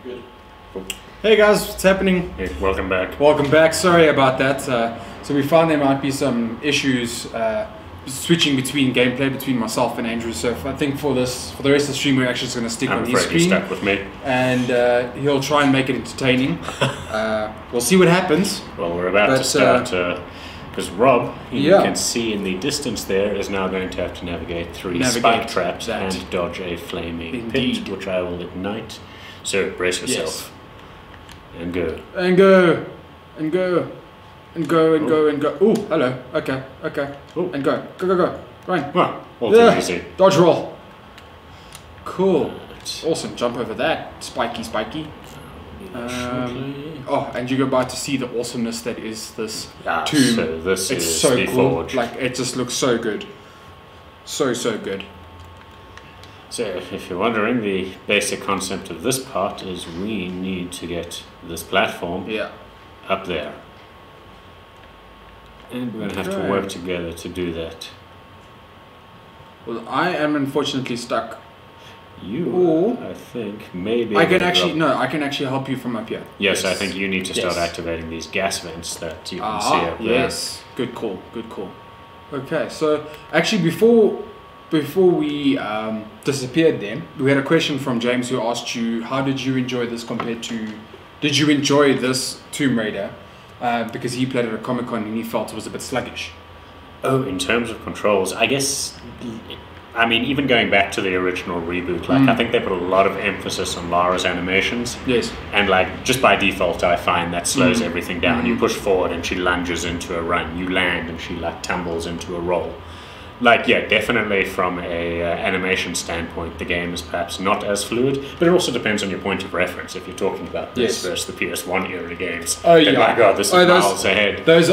Good. Cool. Hey guys, what's happening? Hey, welcome back. Welcome back. Sorry about that. So we found there might be some issues switching between gameplay between myself and Andrew. So I think for the rest of the stream, we're actually just going to stick on his screen. You're stuck with me. And he'll try and make it entertaining. We'll see what happens. Well, we're about to start. Because Rob, you can see in the distance there, is now going to have to navigate three spike traps and dodge a flaming pit, which I will ignite. So brace yourself. Yes. And go. And go. And go. And go and go and go. Oh, hello. Okay. Okay. Ooh. And go. Go, go, go. Right. Well, all too easy. Dodge roll. Cool. Awesome. Jump over that. Spiky, spiky. Oh, and you're about to see the awesomeness that is this tomb. So this it's is so the cool. forge. Like, it just looks so good. So good. So, if you're wondering, the basic concept of this part is we need to get this platform up there. And we're going to have to work together to do that. Well, I am unfortunately stuck. You, I think, maybe... I can actually help you from up here. Yes, I think you need to start activating these gas vents that you can see up there. Yes, good call, good call. Okay, so actually before we disappeared then, we had a question from James who asked you, how did you enjoy this compared to... Did you enjoy this Tomb Raider? Because he played it at Comic-Con and he felt it was a bit sluggish. Oh, in terms of controls, I guess... I mean, even going back to the original reboot, like I think they put a lot of emphasis on Lara's animations. Yes. And like, just by default, I find that slows everything down. You push forward and she lunges into a run. You land and she like tumbles into a roll. Like, yeah, definitely from a animation standpoint, the game is perhaps not as fluid, but it also depends on your point of reference. If you're talking about this versus the PS1 era games, oh yeah, my God, this is miles ahead. Those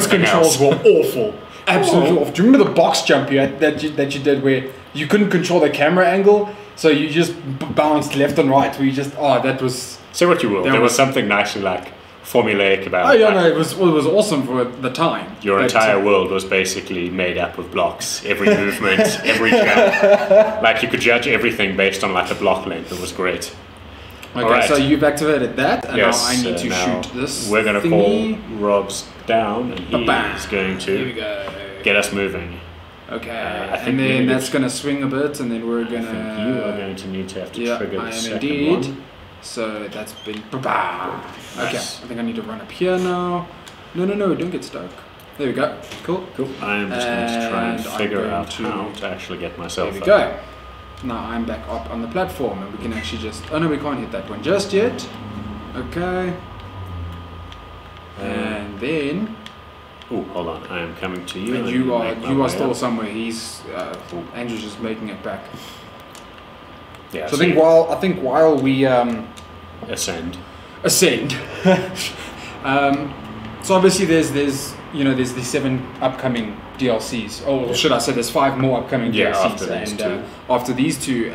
controls were awful, absolutely awful. Do you remember the box jump that you did where you couldn't control the camera angle, so you just bounced left and right? Where you just that was. Say what you will, there was something nicely like formulaic about it. Oh yeah, no, it was awesome for the time. Your entire world was basically made up of blocks. Every movement, every jump. Like you could judge everything based on like a block length. It was great. Okay, so you've activated that, and now I need to shoot this. We're going to call Rob's down, and he's going to get us moving. Okay, and then that's going to swing a bit, and then we're going to... I think you are going to need to have to trigger the second one. So that's been... Okay, I think I need to run up here now. No, don't get stuck. There we go. Cool. I am just going to try and figure out how to actually get myself up. There we go. Now I'm back up on the platform, and we can actually just... Oh no, we can't hit that one just yet. Okay. And then... Oh, hold on. I am coming to you. And you are still somewhere. He's... Andrew's just making it back. Yeah, so I think while we ascend. So obviously there's the 7 upcoming DLCs. Oh, should I say there's 5 more upcoming DLCs after these two.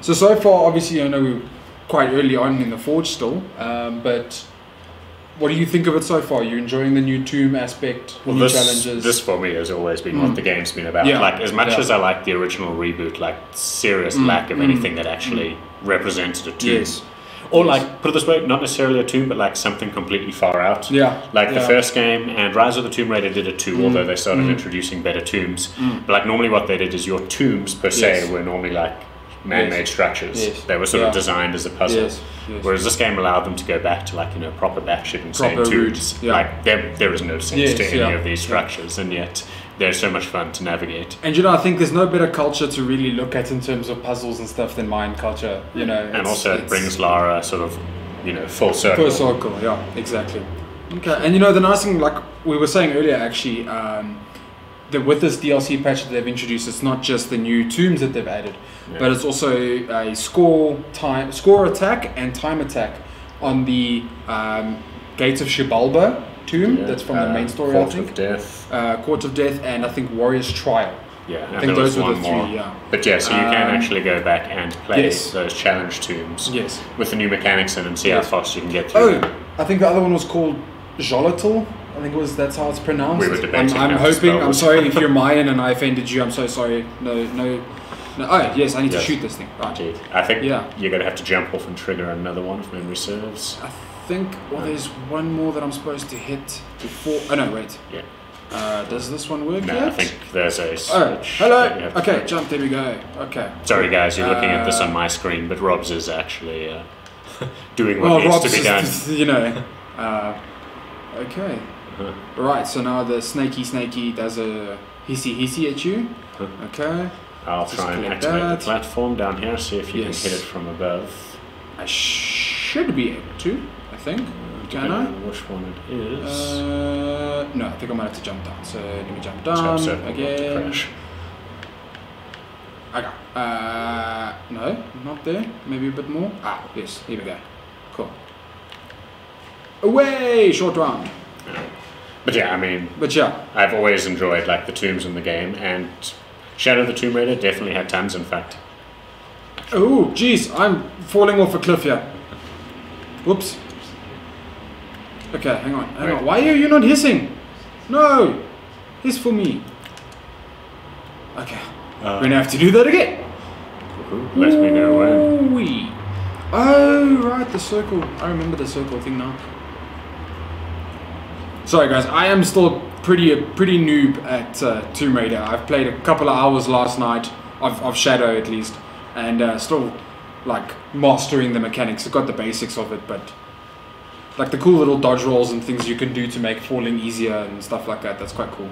So far, obviously, I know we're quite early on in the Forge still, but what do you think of it so far? You enjoying the new tomb aspect, new challenges? This for me has always been what the game's been about. Like as much as I like the original reboot, like serious lack of anything that actually represented a tomb. Yes. Or like, put it this way, not necessarily a tomb, but like something completely far out. Yeah. Like the first game, and Rise of the Tomb Raider did it too, although they started introducing better tombs. But like normally what they did is your tombs per se were normally like man-made structures. Yes. They were sort of designed as a puzzle. Yes. Whereas this game allowed them to go back to like, proper batshit insane tombs. Like there is no sense to any of these structures, and yet they're so much fun to navigate. And I think there's no better culture to really look at in terms of puzzles and stuff than Mayan culture, And also it brings Lara sort of, full circle. Full circle, yeah, exactly. Okay, and the nice thing, like we were saying earlier actually, that with this DLC patch that they've introduced, it's not just the new tombs that they've added, but it's also a score attack and time attack on the Gates of Xibalba tomb that's from the main story. Court of Death. Court of Death, and I think Warrior's Trial. Yeah, I think those were the 3. Yeah, but so you can actually go back and play those challenge tombs. Yes, with the new mechanics in and see how fast you can get through. I think the other one was called Jolitl. I think that's how it's pronounced. We were debating. I'm hoping. I'm sorry if you're Mayan and I offended you. I'm so sorry. No No, oh, yes, I need to shoot this thing. Right. Indeed. I think you're going to have to jump off and trigger another one if memory serves. I think, there's one more that I'm supposed to hit before... Oh, no, wait. Yeah. Does this one work No, yet? I think there's a switch. Oh, hello! Okay, jump, there we go. Okay. Sorry guys, you're looking at this on my screen, but Rob's is actually doing what needs to be done. You know. Okay. Right, so now the snakey does a hissy at you. Okay. I'll try and activate the platform down here, see if you can hit it from above. I should be able to, I think. Can I? Which one it is? No, I think I might have to jump down. So let me jump down again. Okay. No, not there. Maybe a bit more. Ah, yes. Here we go. Cool. Away! Short round. But yeah, I mean... I've always enjoyed like the tombs in the game, and Shadow of the Tomb Raider definitely had tons, in fact. Oh, jeez. I'm falling off a cliff here. Whoops. Okay, hang on. Why are you not hissing? No! Hiss for me. Okay. We're gonna have to do that again. Let me know when. Oh, right, the circle. I remember the circle thing now. Sorry guys, I am still pretty noob at Tomb Raider. I've played a couple of hours last night of Shadow at least, and still like mastering the mechanics. I've got the basics of it, but like the cool little dodge rolls and things you can do to make falling easier and stuff like that. That's quite cool.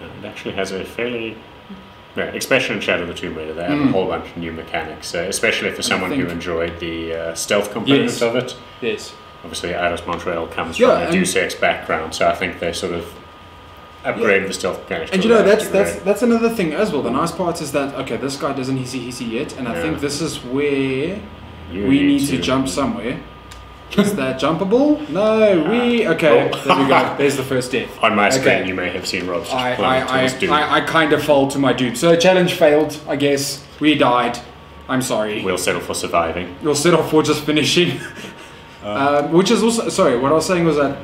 It actually has a fairly... especially in Shadow of the Tomb Raider, they have a whole bunch of new mechanics, especially for someone who enjoyed the stealth component of it. Yes. Obviously, Eidos Montreal comes from a Deus Ex background, so I think they sort of upgraded the stealth mechanics. And you know, that's another thing as well. The nice part is that, okay, this guy doesn't hissy yet, and I think this is where we need to jump somewhere. Is that jumpable? No, okay, there we go. There's the first death. On my screen, you may have seen Rob's I kind of fell to my dude. So challenge failed, I guess. We died. I'm sorry. We'll settle for surviving. We'll settle for just finishing. Which is also... Sorry, what I was saying was that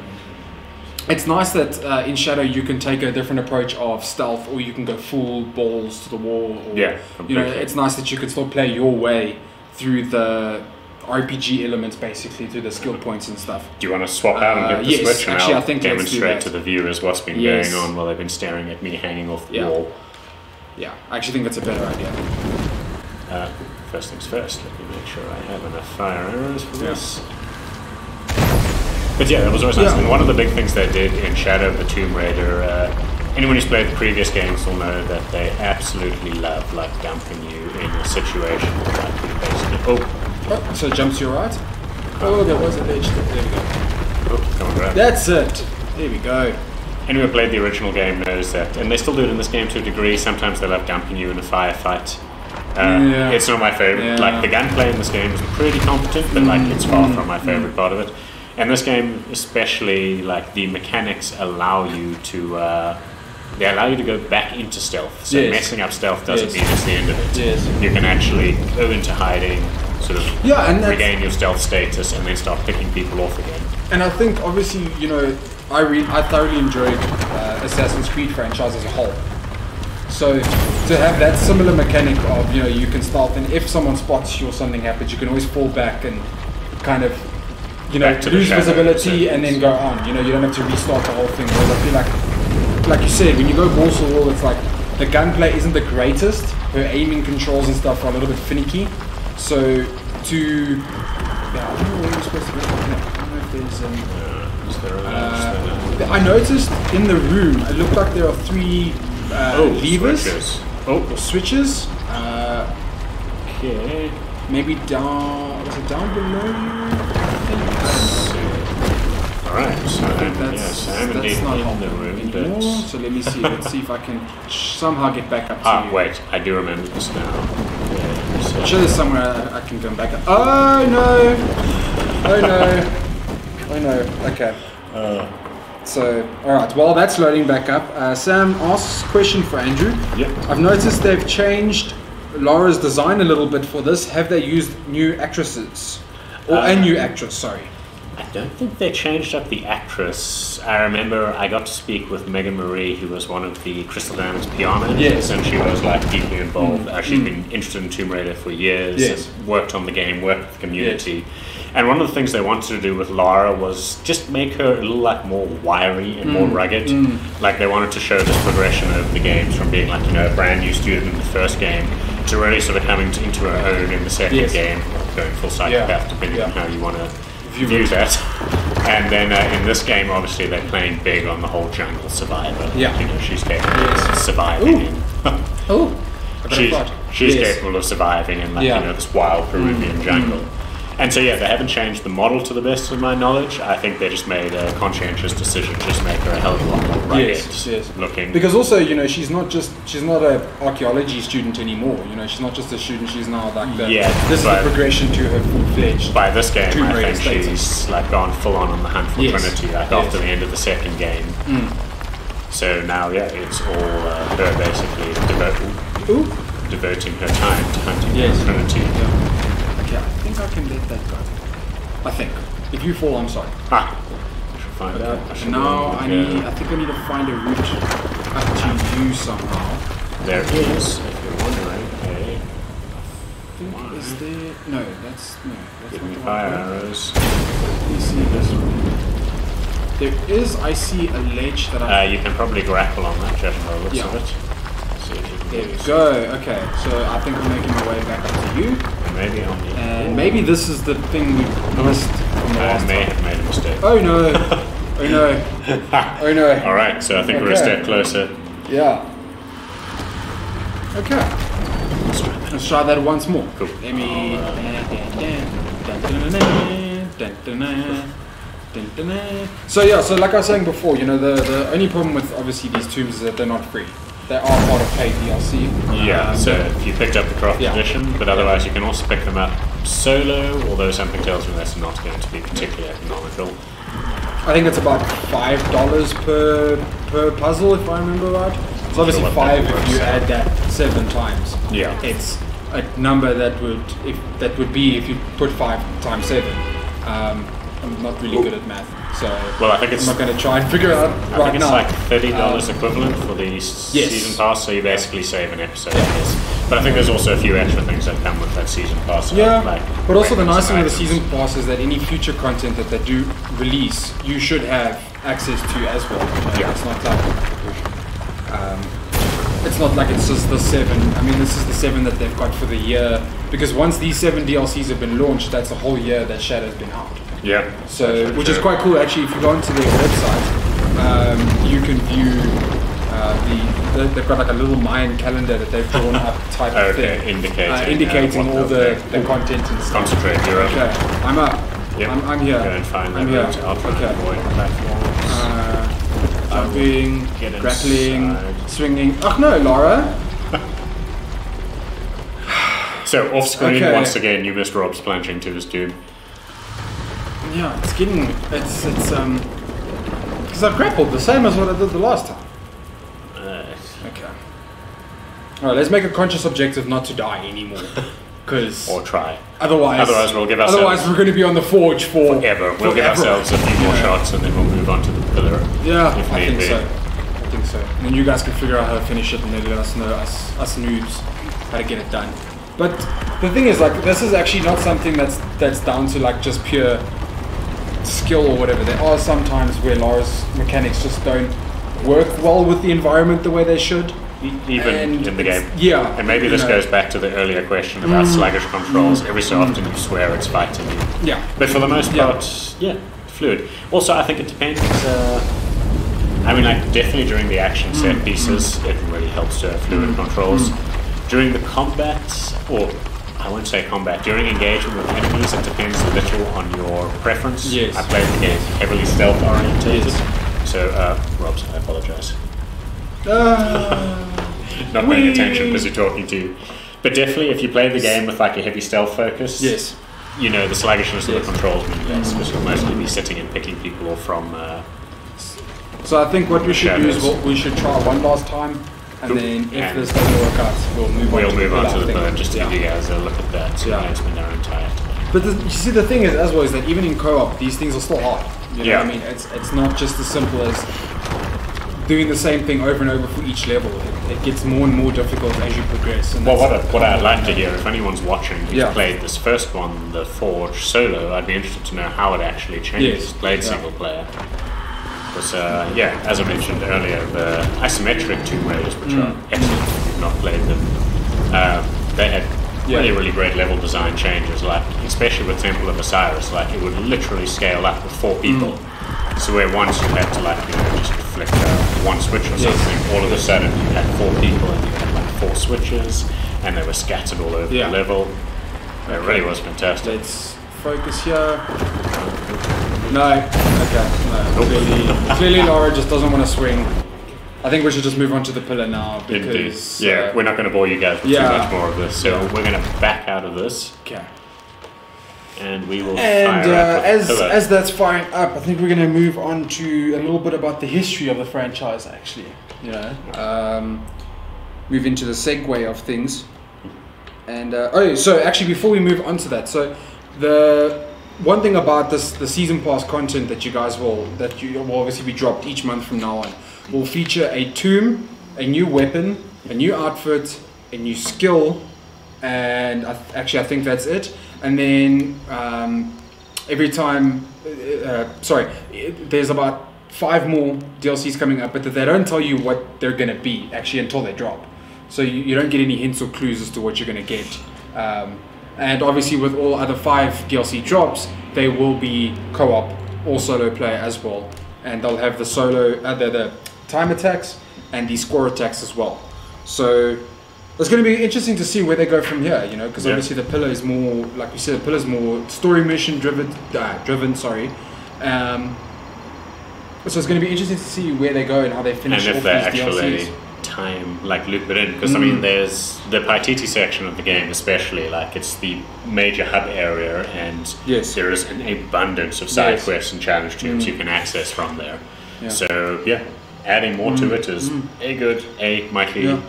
it's nice that in Shadow you can take a different approach of stealth, or you can go full balls to the wall. Or, you know, it's nice that you can still play your way through the RPG elements, basically, through the skill points and stuff. Do you want to swap out and get the switch, and actually, I'll I think demonstrate to the viewers what's been going on while they've been staring at me hanging off the wall? Yeah, I actually think that's a better idea. First things first, let me make sure I have enough fire arrows for this. But yeah, that was always nice. And one of the big things they did in Shadow of the Tomb Raider, anyone who's played the previous games will know that they absolutely love like dumping you in a situation like basically. So it jumps to your right? Oh, there was a ledge. There we go. Come on, right. That's it. There we go. Anyone who played the original game knows that, and they still do it in this game to a degree. Sometimes they love dumping you in a firefight. It's not my favorite. Like the gunplay in this game is pretty competent, but like it's far from my favorite part of it. And this game, especially, like the mechanics allow you to. They allow you to go back into stealth. So messing up stealth doesn't mean it's the end of it. You can actually go into hiding, sort of and regain your stealth status, and then start picking people off again. And I think, obviously, you know, I thoroughly enjoyed Assassin's Creed franchise as a whole. So to have that similar mechanic of, you know, you can stealth, and if someone spots you or something happens, you can always fall back and kind of, you know, lose visibility and then go on. You know, you don't have to restart the whole thing. Whereas I feel like you said, when you go balls to the wall, it's like the gunplay isn't the greatest. Her aiming controls and stuff are a little bit finicky. So to... I don't know where you're supposed to go. I don't know if there's... I noticed in the room, it looked like there are 3 levers. Switches. Or switches. Okay. Maybe down... Was it down below you? Alright, so that's not in the room anymore. So let me see. Let's see if I can somehow get back up to you. Wait, I do remember this now. I'm sure there's somewhere I can go back up. Oh no! Oh no! Oh no! Okay. So, alright, while that's loading back up, Sam asks a question for Andrew. Yep. I've noticed they've changed Laura's design a little bit for this. Have they used new actresses? Or a new actress, sorry. I don't think they changed up the actress. I remember I got to speak with Megan Marie, who was one of the Crystal Dynamics PR managers, and she was like deeply involved. She's been interested in Tomb Raider for years, and worked on the game, worked with the community. And one of the things they wanted to do with Lara was just make her a little like more wiry and more rugged. Like they wanted to show this progression of the games from being like, you know, a brand new student in the first game to really sort of coming into her own in the second game, going full psychopath depending on how you want to view that. And then in this game, obviously, they're playing big on the whole jungle survivor. You know, she's capable of surviving. She's capable of surviving in like you know, this wild Peruvian jungle. And so they haven't changed the model to the best of my knowledge. I think they just made a conscientious decision to just make her a hell of a lot more rugged looking. Because also, you know, she's not an archaeology student anymore. You know, she's not just a student. She's now like this is the progression to her full-fledged. By this game, I think she's like gone full on the hunt for Trinity. Like after the end of the second game. So now, it's all her basically devoting her time to hunting Trinity. I think I can let that go. I think. If you fall, I'm sorry. I should find out. Now I think I need to find a route up to you somehow. There it is, if you're wondering. Is there? No, that's Give me fire arrows. You see this one? There is. I see a ledge that you can probably grapple on that, judging by the looks of it. There we go. Okay, so I think I'm making my way back to you. Maybe on the. And maybe this is the thing we missed from the last may have made a mistake. Oh no! Oh no! Oh no! All right, so I think we're a step closer. Yeah. Okay. Let's try that once more. Cool. Let me. So so like I was saying before, you know, the only problem with obviously these tombs is that they're not free. They are part of paid DLC. So if you picked up the Croft Edition, but otherwise you can also pick them up solo, although something tells me that's not going to be particularly economical. I think it's about $5 per puzzle, if I remember right. It's obviously 5 if you add that 7 times. Yeah. It's a number that would be if you put 5 times 7. I'm not really good at math, so I think I'm not going to try and figure it out right now. I think it's like $30 equivalent for the season pass, so you basically save an episode. But I think there's also a few extra things that come with that season pass. But also the nice thing with the season pass is that any future content that they do release, you should have access to as well. It's not like it's just the 7. I mean, this is the 7 that they've got for the year, because once these 7 DLCs have been launched, that's a whole year that Shadow's been out. So, which is quite cool actually. If you go onto their website, you can view they've got like a little Mayan calendar that they've drawn up type of thing, indicating all the content and stuff. Concentrate, you're okay. I'm up. I'm here. Go and find I'm here. Jumping, grappling, swinging. Oh no, Lara. So off screen once again, you missed Rob's plunging to his doom. Yeah, it's because I've grappled the same as what I did the last time. Okay. Alright, let's make a conscious objective not to die anymore. Or try. Otherwise we'll give ourselves. Otherwise, we're going to be on the forge forever. We'll give ourselves a few more shots and then we'll move on to the pillar. Yeah, I think so. And then you guys can figure out how to finish it and then let us know, us noobs, how to get it done. But the thing is, like, this is actually not something that's down to like just pure skill or whatever. There are some times where Lara's mechanics just don't work well with the environment the way they should. Even in the game. Yeah. And maybe this goes back to the earlier question about sluggish controls. Every so often you swear it's fighting you. Yeah. But for the most part, fluid. Also, I think it depends. I mean, like, definitely during the action set pieces, it really helps to have fluid controls. During the combat, or I won't say combat, during engagement with enemies, it depends a little on your preference. Yes. I played the game heavily stealth orientated. So, Robs, I apologize. Not paying attention because you're talking to you. But definitely, if you play the game with like a heavy stealth focus, you know, the sluggishness of the controls mean less because you'll mostly be sitting and picking people off from. So I think what we should do is we should try one last time, and then if this doesn't work out, we'll move on to the pillar just to give you guys a look at that. So it's been our entire time. But you see, the thing is, as well, is that even in co-op, these things are still hard. You know what I mean? It's not just as simple as doing the same thing over and over for each level. It gets more and more difficult as you progress. And well, what I'd like to hear, if anyone's watching who's played this first one, the Forge solo, I'd be interested to know how it actually changes played single player. Because, as I mentioned earlier, the isometric Tomb Raiders, which are excellent if you've not played them, they had really great level design changes, like especially with Temple of Osiris, like it would literally scale up with 4 people. So where once you had to just flick one switch or something, all of a sudden you had 4 people and you had like 4 switches and they were scattered all over the level. It really was fantastic. Let's focus here. No. Clearly Laura just doesn't want to swing. I think we should just move on to the pillar now because... we're not going to bore you guys with too much more of this, so we're going to back out of this. Okay. And we will fire up as that's firing up, I think we're going to move on to a little bit about the history of the franchise, actually. Move into the segue of things. And, so actually before we move on to that, so the one thing about the season pass content that you will obviously be dropped each month from now on, will feature a tomb, a new weapon, a new outfit, a new skill, and I think that's it. And then every time, there's about 5 more DLCs coming up, but they don't tell you what they're going to be actually until they drop. So you don't get any hints or clues as to what you're going to get. And obviously with all other 5 DLC drops, they will be co-op or solo player as well. And they'll have the solo, the time attacks and the score attacks as well. So it's going to be interesting to see where they go from here, because obviously the pillar is more, like we said, the pillar is more story mission driven. So it's going to be interesting to see where they go and how they finish off these DLCs. Time loop it in, because I mean there's the Paititi section of the game, especially it's the major hub area, and there is an abundance of side quests and challenge tubes you can access from there. So adding more to it is might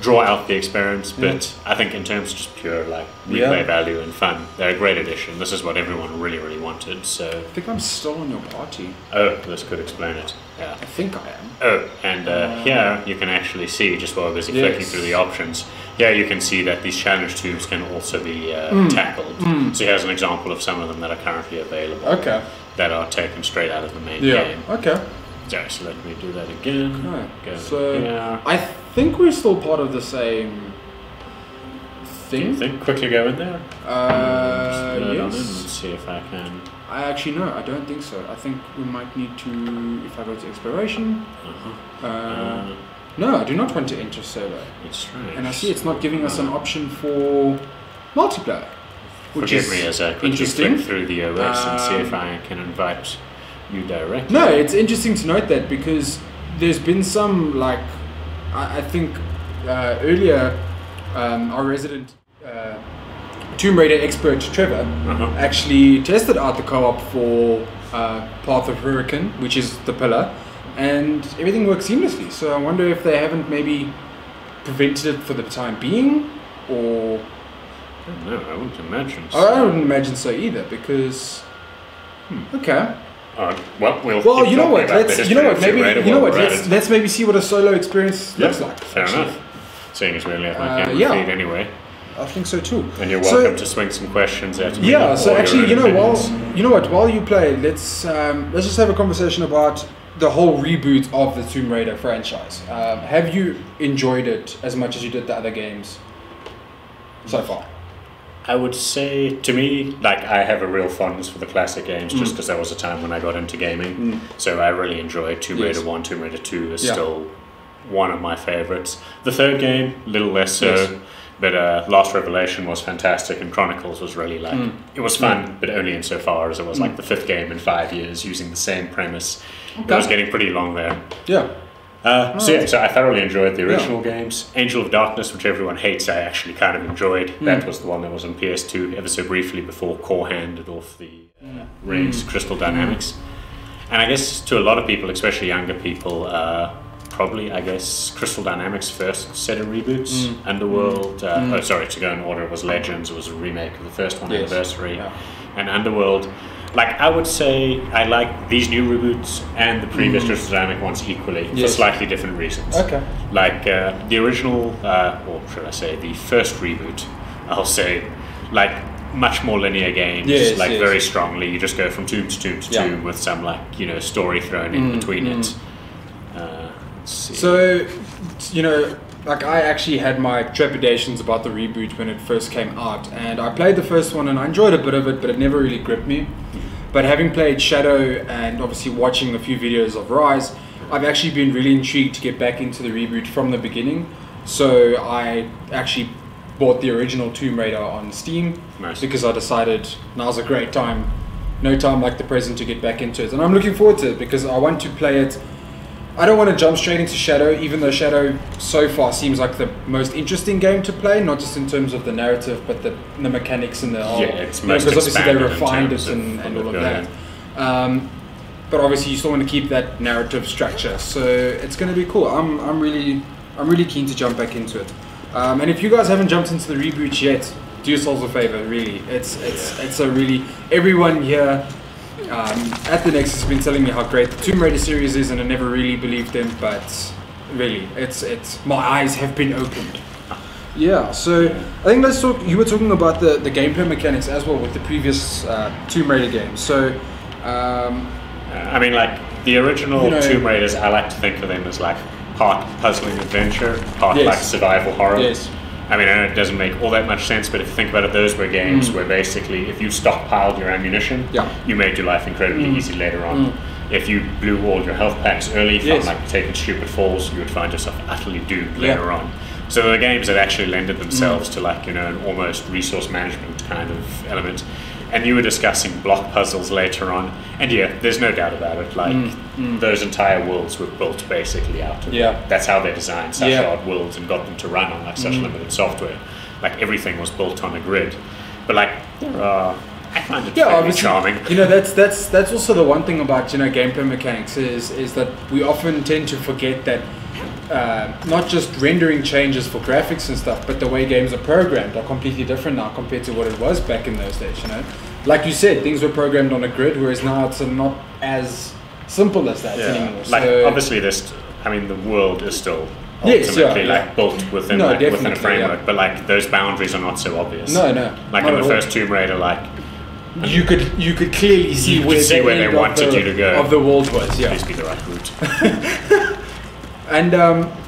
draw out the experience, but I think in terms of just pure replay value and fun, they're a great addition. This is what everyone really wanted. So I think I'm still on your party. Oh, this could explain it. Yeah, I think I am. Oh, and here you can actually see, just while we're busy flicking through the options, here you can see that these challenge tubes can also be tackled. So here's an example of some of them that are currently available. Okay. That are taken straight out of the main game. Okay. So let me do that again. Okay. So I think we're still part of the same thing. Do you think? Quickly go in there. Yes. Let's see if I can. I actually no, I don't think so. I think we might need to, if I go to exploration. No, I do not want to enter solo. It's strange. And I see it's not giving us an option for multiplayer, which Forgive is me as I quickly flick through the OS and see if I can invite you directly. No, it's interesting to note that, because there's been some I think earlier our resident Tomb Raider expert Trevor actually tested out the co-op for Path of Hurricane, which is the pillar, and everything works seamlessly. So I wonder if they haven't maybe prevented it for the time being, or I don't know. I wouldn't imagine so. I wouldn't imagine so either, because okay. Well, you know what? Let's maybe see what a solo experience looks like. Fair enough. Seeing as we only have my camera feed anyway. I think so too. And you're welcome to swing some questions at me. Yeah. So actually, while you play, let's just have a conversation about the whole reboot of the Tomb Raider franchise. Have you enjoyed it as much as you did the other games so far? I would say, to me, I have a real fondness for the classic games, just because that was a time when I got into gaming. So I really enjoyed Tomb Raider 1, Tomb Raider 2 is still one of my favorites. The third game, a little less so, but Last Revelation was fantastic, and Chronicles was really it was fun, but only insofar as it was the 5th game in 5 years using the same premise. It was getting pretty long there. Yeah. So I thoroughly enjoyed the original games. Angel of Darkness, which everyone hates, I actually kind of enjoyed. That was the one that was on PS2 ever so briefly before Core handed off the reins Crystal Dynamics. And I guess to a lot of people, especially younger people, probably, I guess, Crystal Dynamics' first set of reboots. Underworld, to go in order, it was Legends, it was a remake of the first one, Anniversary, and Underworld. Like, I would say I like these new reboots and the previous Crystal Dynamic ones equally for slightly different reasons. Okay. Like, the original, or should I say, the first reboot, I'll say, like, much more linear games, very strongly. You just go from tomb to tomb to tomb with some, like, you know, story thrown in between it. Let's see. So, you know, like, I actually had my trepidations about the reboot when it first came out, and I played the first one and I enjoyed a bit of it, but it never really gripped me. But having played Shadow and obviously watching a few videos of Rise, I've actually been really intrigued to get back into the reboot from the beginning. So I actually bought the original Tomb Raider on Steam because I decided now's a great time, no time like the present, to get back into it. And I'm looking forward to it because I want to play it. I don't want to jump straight into Shadow, even though Shadow so far seems like the most interesting game to play, not just in terms of the narrative, but the mechanics and the whole. Yeah, it's most because obviously they refined it and all of that. But obviously you still want to keep that narrative structure, so it's going to be cool. I'm really keen to jump back into it. And if you guys haven't jumped into the reboot yet, do yourselves a favor. Really, it's a really, everyone here at the Nexus has been telling me how great the Tomb Raider series is, and I never really believed them, but really, it's my eyes have been opened. Yeah, so I think let's talk. You were talking about the gameplay mechanics as well with the previous Tomb Raider games. So, I mean, like the original Tomb Raiders, I like to think of them as like part puzzling adventure, part like survival horror. Yes. I mean, I know it doesn't make all that much sense, but if you think about it, those were games where basically if you stockpiled your ammunition, you made your life incredibly easy later on. If you blew all your health packs early from like taking stupid falls, you would find yourself utterly doomed later on. So the games that actually lended themselves to like, you know, an almost resource management kind of element. And you were discussing block puzzles later on, and there's no doubt about it. Like those entire worlds were built basically out of that's how they designed such hard worlds and got them to run on like such limited software. Like everything was built on a grid. But like I find it very charming. You know, that's also the one thing about, you know, gameplay mechanics is that we often tend to forget that not just rendering changes for graphics and stuff, but the way games are programmed are completely different now compared to what it was back in those days, you know? Like you said, things were programmed on a grid, whereas now it's not as simple as that anymore. Like, so, obviously the world is still ultimately built within a framework, but like those boundaries are not so obvious. No. Like in the first Tomb Raider, like you could clearly see where they wanted you to go. Of the world was, Please be the right route. And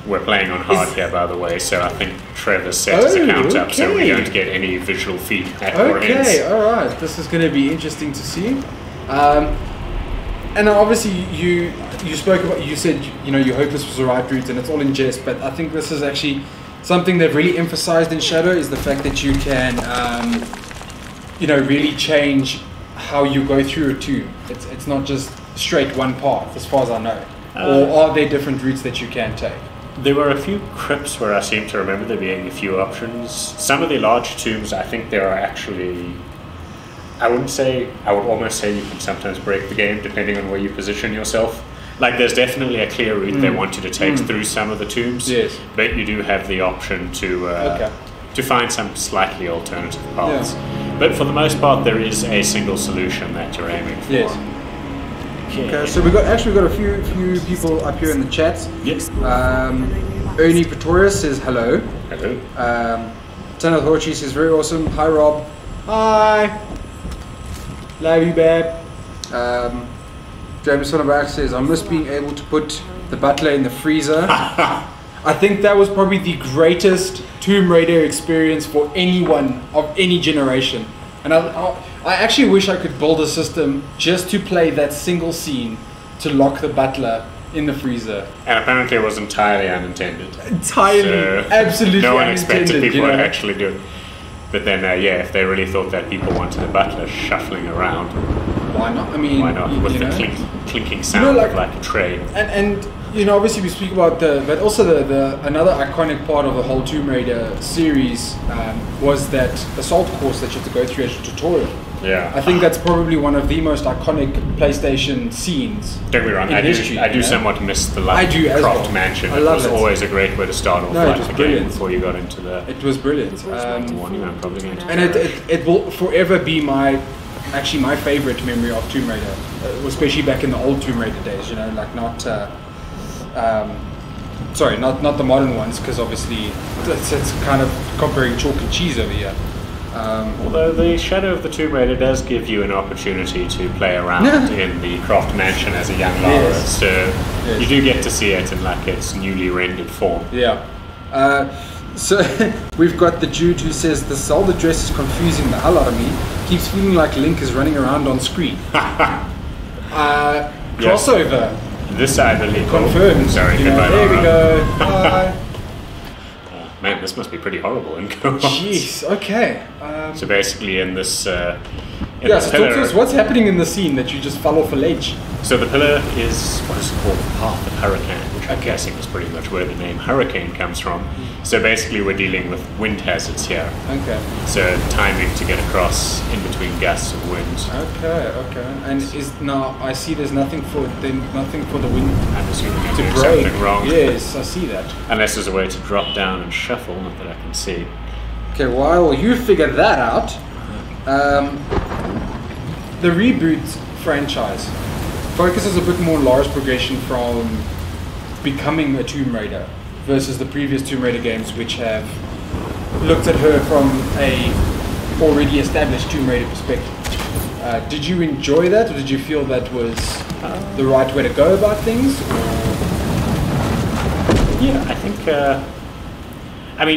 we're playing on hard here, by the way, so I think Trevor's set his account up so we don't get any visual feedback or hints. Okay, alright, this is going to be interesting to see. And obviously you spoke about, you said, you know, you hope this was the right route and it's all in jest, but I think this is actually something they've really emphasized in Shadow, is the fact that you can, you know, really change how you go through a tomb. It's not just straight one path, as far as I know. Or are there different routes that you can take? There were a few crypts where I seem to remember there being a few options. Some of the large tombs, I think there are actually, I would almost say you can sometimes break the game depending on where you position yourself. Like there's definitely a clear route they want you to take through some of the tombs, but you do have the option to find some slightly alternative paths. But for the most part, there is a single solution that you're aiming for. Okay, so we got a few people up here in the chat. Yes. Ernie Pretorius says hello. Hello. Tanner Horchi says very awesome. Hi Rob. Hi. Love you, babe. James Sonnerbach says I miss being able to put the butler in the freezer. I think that was probably the greatest Tomb Raider experience for anyone of any generation. And I actually wish I could build a system just to play that single scene to lock the butler in the freezer. And apparently it was entirely unintended. Absolutely no one unintended, expected people you know? to actually do it. But then, if they really thought that people wanted the butler shuffling around, why not? I mean, why not? With the clinking sound of like a tray. And you know, obviously we speak about but also the another iconic part of the whole Tomb Raider series was that assault course that you have to go through as a tutorial. Yeah. I think that's probably one of the most iconic PlayStation scenes. Don't get me wrong, I do somewhat miss the Croft Mansion. I love it. It was always a great way to start off the game before you got into the... It was brilliant. I'm probably going to it will forever be my favorite memory of Tomb Raider, especially back in the old Tomb Raider days, you know, like not the modern ones, because obviously it's kind of comparing chalk and cheese over here. Although the Shadow of the Tomb Raider does give you an opportunity to play around in the Croft Mansion as a young Lara, so you do get to see it in like its newly rendered form. Yeah. So we've got the Jude who says the Zelda dress is confusing the hell out of me. Keeps feeling like Link is running around on screen. Crossover. This I believe. Confirmed. Sorry, goodbye. There we go. Bye. Man, this must be pretty horrible in co-op. Jeez, okay. So basically in this... so talk to us, what's happening in the scene that you just fell off a ledge? So the pillar is what is called the Path of Hurricane, which I'm guessing is pretty much where the name Hurricane comes from. So basically we're dealing with wind hazards here. Okay. So timing to get across in between gusts of wind. Okay. And now I see there's nothing for the wind I'm assuming I'm to doing break. Something wrong. Yes, I see that. Unless there's a way to drop down and shuffle, not that I can see. Okay, while you figure that out, the reboot franchise focuses a bit more on Lara's progression from becoming a Tomb Raider versus the previous Tomb Raider games, which have looked at her from a already established Tomb Raider perspective. Did you enjoy that, or did you feel that was the right way to go about things? Yeah, I think...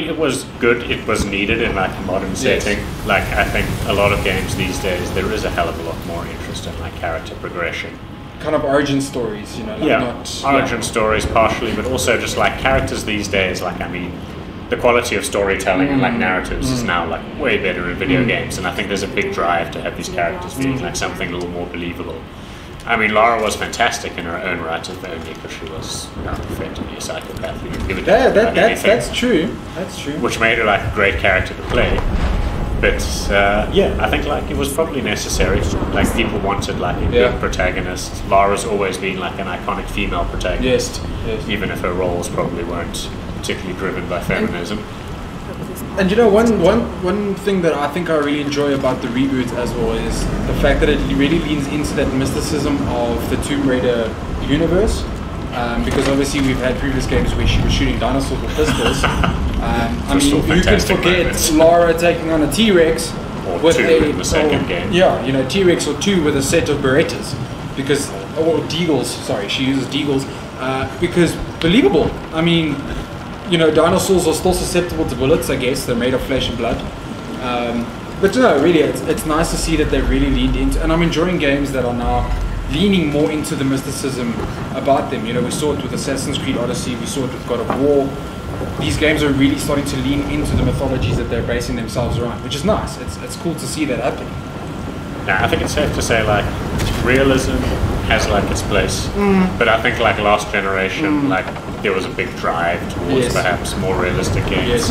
it was good. It was needed in like a modern setting. Yes. Like I think a lot of games these days, there is a hell of a lot more interest in like character progression. Kind of origin stories, you know. Like origin stories partially, but also just like characters these days. Like the quality of storytelling and like narratives is now like way better in video games, and I think there's a big drive to have these characters being like something a little more believable. I mean, Lara was fantastic in her own right, if only because she was effectively a psychopath. That's true. That's true. Which made her like a great character to play. But I think like it was probably necessary. Like people wanted like a big protagonist. Lara's always been like an iconic female protagonist, even if her roles probably weren't particularly driven by feminism. And you know, one thing that I think I really enjoy about the reboot as well is the fact that it really leans into that mysticism of the Tomb Raider universe. Because obviously we've had previous games where she was shooting dinosaurs with pistols. Who can forget Lara taking on a T-Rex with in the second game? Yeah, you know, T-Rex or 2 with a set of Berettas, or Deagles. Sorry, she uses Deagles because believable. I mean, you know, dinosaurs are still susceptible to bullets. I guess they're made of flesh and blood. But you know, really, it's nice to see that they really leaned into, and I'm enjoying games that are now leaning more into the mysticism about them. You know, we saw it with Assassin's Creed Odyssey, we saw it with God of War. These games are really starting to lean into the mythologies that they're basing themselves around, which is nice. It's cool to see that happening. Yeah, I think it's safe to say like realism has like its place, but I think like last generation, like there was a big drive towards perhaps more realistic games.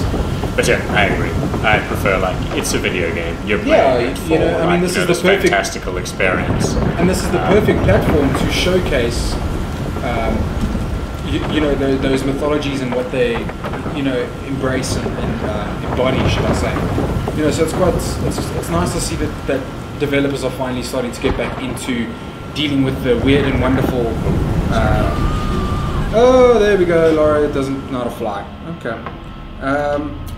But yeah, I agree. I prefer like it's a video game. You're playing it for this is the perfect fantastical experience, and this is the perfect platform to showcase, those mythologies and what they, embrace and embody, should I say? You know, so it's nice to see that developers are finally starting to get back into dealing with the weird and wonderful. Oh, there we go. Lara doesn't know how to fly. Okay.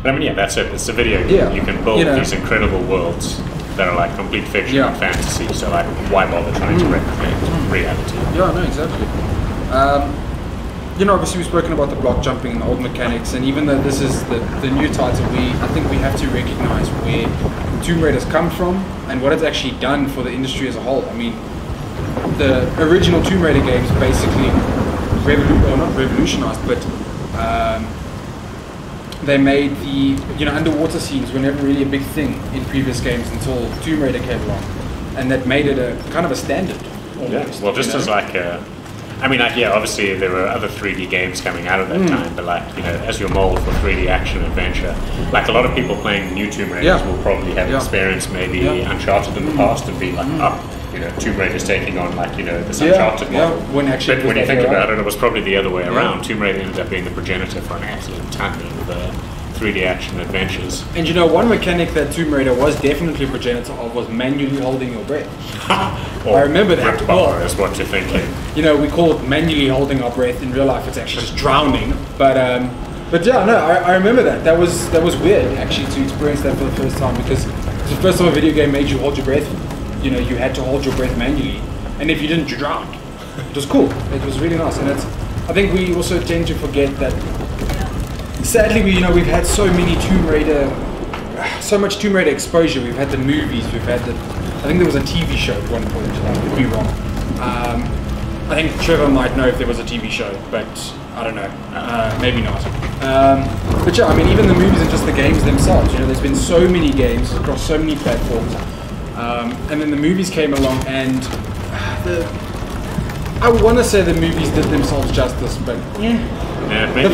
But I mean, that's it. It's a video game. Yeah. You can build these incredible worlds that are like complete fiction and fantasy. So like, why bother trying to replicate reality? Yeah, no, exactly. Obviously we've spoken about the block jumping and the old mechanics, and even though this is the new title, I think we have to recognize where Tomb Raider's come from and what it's actually done for the industry as a whole. I mean, the original Tomb Raider games basically not revolutionized, but they made the underwater scenes were never really a big thing in previous games until Tomb Raider came along, and that made it a kind of a standard almost. Yeah. Well, just as like I mean, like, yeah, obviously there were other 3D games coming out of that time, but like, you know, as your mold for 3D action adventure, like a lot of people playing new Tomb Raiders will probably have experienced maybe Uncharted in the past and be like, you know, Tomb Raider's taking on like, you know, this Uncharted model. When actually, but when you think about it, it was probably the other way around. Tomb Raider ended up being the progenitor for an absolute ton of 3D action adventures. And you know, one mechanic that Tomb Raider was definitely progenitor of was manually holding your breath. I remember that. Rip bar is what you're thinking. You know, we call it manually holding our breath. In real life, it's actually just drowning. But yeah, no, I remember that. That was weird actually to experience that for the first time, because it's the first time a video game made you hold your breath. You know, you had to hold your breath manually, and if you didn't, you drowned. It was cool. It was really nice, and I think we also tend to forget that. Sadly, we've had so much Tomb Raider exposure. We've had the movies, we've had I think there was a TV show at one point, I could be wrong. I think Trevor might know if there was a TV show, but I don't know, maybe not. But yeah, I mean, even the movies and just the games themselves, you know, there's been so many games across so many platforms, and then the movies came along, and I want to say the movies did themselves justice, but the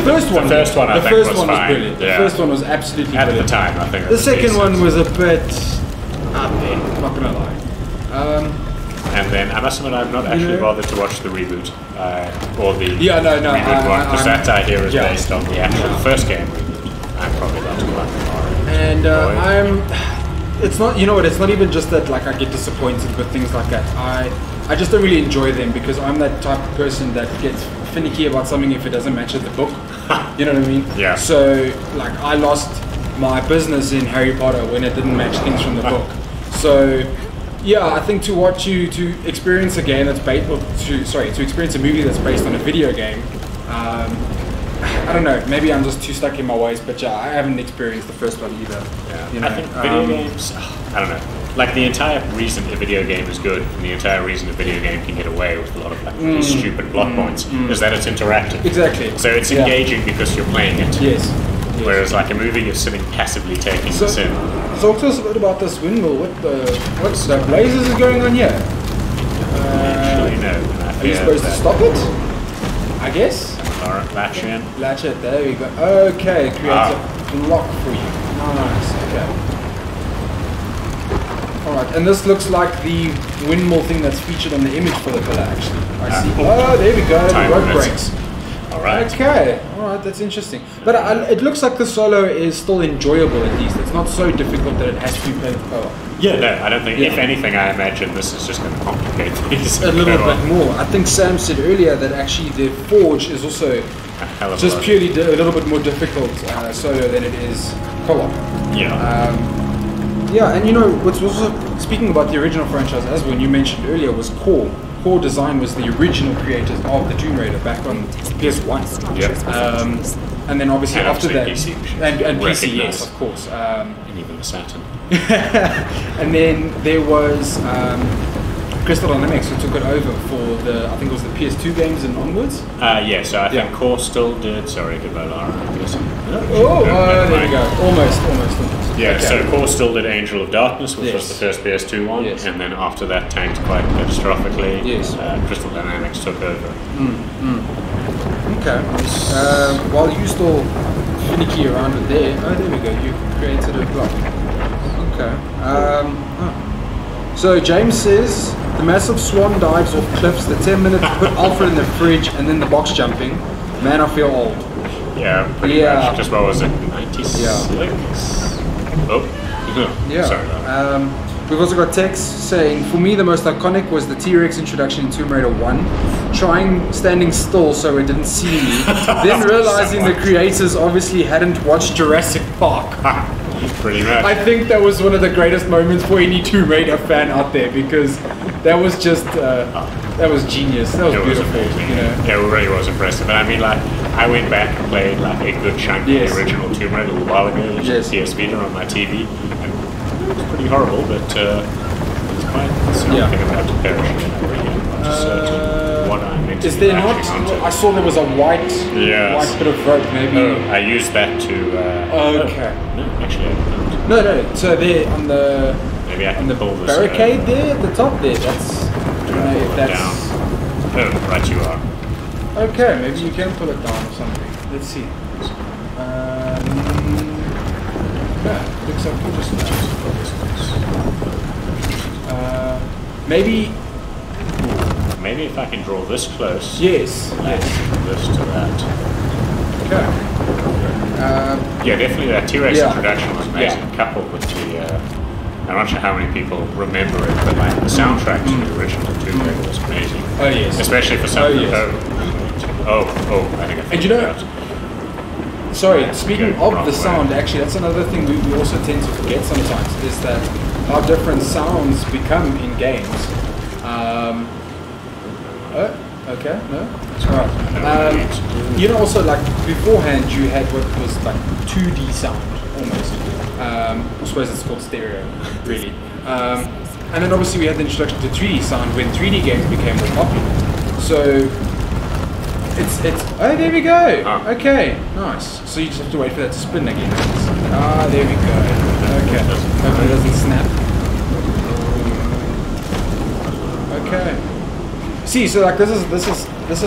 first one I think was fine. Brilliant. The first one was absolutely brilliant. At the time, I think. The second one was a bit out there, not gonna lie. And then I must admit, I've not actually bothered to watch the reboot or the reboot one, because that I hear is based on the actual first game reboot. I'm probably about to watch it. And it's not, you know what? It's not even just that like I get disappointed with things like that. I just don't really enjoy them, because I'm that type of person that gets finicky about something if it doesn't match the book. You know what I mean? Yeah. So like I lost my business in Harry Potter when it didn't match things from the book. So yeah, I think to experience a game that's based, to experience a movie that's based on a video game, I don't know, maybe I'm just too stuck in my ways, but yeah, I haven't experienced the first one either. Yeah. You know, I think video games, I don't know. Like the entire reason a video game is good, and the entire reason a video game can get away with a lot of like really stupid plot points, is that it's interactive. Exactly. So it's engaging because you're playing it. Yes. Whereas like a movie, you're sitting passively taking this in. Talk to us a bit about this windmill. What's the blazes is going on here? Actually, no. Are you supposed to stop it? I guess. Alright, latch in. Latch it. There we go. Okay, create a block for you. Nice. Okay. Alright, and this looks like the windmill thing that's featured on the image for the pillar, actually. I see. Oh, there we go. The rope breaks. Alright. Okay. Alright, that's interesting. But it looks like the solo is still enjoyable, at least. It's not so difficult that it has to be played with co-op. Yeah, no, I don't think. If anything, I imagine this is just going to complicate things a little bit more. I think Sam said earlier that actually the Forge is also just purely a little bit more difficult solo than it is co-op. Yeah. Yeah, and you know, what's also, speaking about the original franchise, as when you mentioned earlier, was Core. Core Design was the original creators of the Tomb Raider back on PS1. Yeah. And then obviously after that, PC, and PC, yes, of course. And even the Saturn. And then there was Crystal Dynamics, who took it over for the, I think it was the PS2 games and onwards. Yeah, so I think Core still did. Sorry, goodbye, Lara. I'm guessing. There we go. Almost. Yeah, okay. So Core still did Angel of Darkness, which was the first PS2 one, and then after that tanked quite catastrophically. Yes. Crystal Dynamics took over. Okay. While you still finicky around it there, there we go. You created a block. Okay. So James says the massive swan dives off cliffs, the 10 minutes to put Alfred in the fridge, and then the box jumping. Man, I feel old. Yeah, pretty much. Just what was it? 96? Yeah. Oh. Yeah. Sorry about that. We've also got text saying, for me the most iconic was the T-Rex introduction in Tomb Raider 1. Standing still so it didn't see me. Then realizing the creators obviously hadn't watched Jurassic Park. Pretty much. I think that was one of the greatest moments for any Tomb Raider fan out there, because that was just, that was genius. That was beautiful. You know? Yeah, it really was impressive. And I mean, like, I went back and played like a good chunk of the original Tomb Raider a little while ago, which was PS Vita on my TV. And it was pretty horrible, but it was quite something about to perish. I really am not certain what I meant to Is there not? I saw there was a white bit of rope, maybe. Oh, I used that to. Okay. No, actually, I don't. No. So there on the. Maybe I can pull this barricade there at the top there. That's. I don't know if that's. Down. Oh, right you are. Okay, maybe you can pull it down or something. Let's see. Yeah, looks like we'll just maybe if I can draw this close. Yes. This to that. Okay. Yeah, definitely that T-Rex introduction was amazing, coupled with the. I'm not sure how many people remember it, but like the soundtrack to the original Tomb Raider was amazing. Oh yes. Especially for something. I think I figured it out. Sorry, speaking of the sound, actually, that's another thing we also tend to forget sometimes, is that how different sounds become in games. Okay, no? Alright. Also, like, beforehand you had what was like 2D sound, almost. I suppose it's called stereo, really. And then obviously we had the introduction to 3D sound when 3D games became more popular. So, it's oh, there we go. Okay, nice. So you just have to wait for that to spin again. There we go. Okay. Hope it doesn't snap. Okay. See, so like this is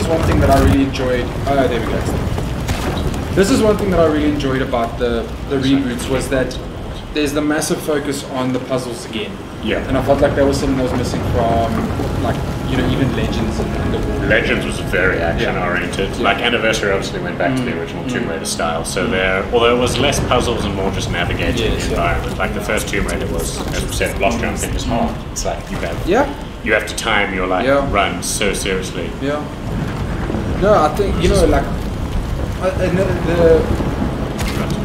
one thing that I really enjoyed. Oh, there we go. This is one thing that I really enjoyed about the reboots, was that there's the massive focus on the puzzles again. Yeah. And I felt like that was something that was missing from, like, even Legends and the War. Legends was very action-oriented. Like, Anniversary obviously went back to the original Tomb Raider style, so although it was less puzzles and more just navigating the environment. Like, the first Tomb Raider was, as we said, block jumping is hard. It's like, you have to time your, runs so seriously. Yeah. No, I think,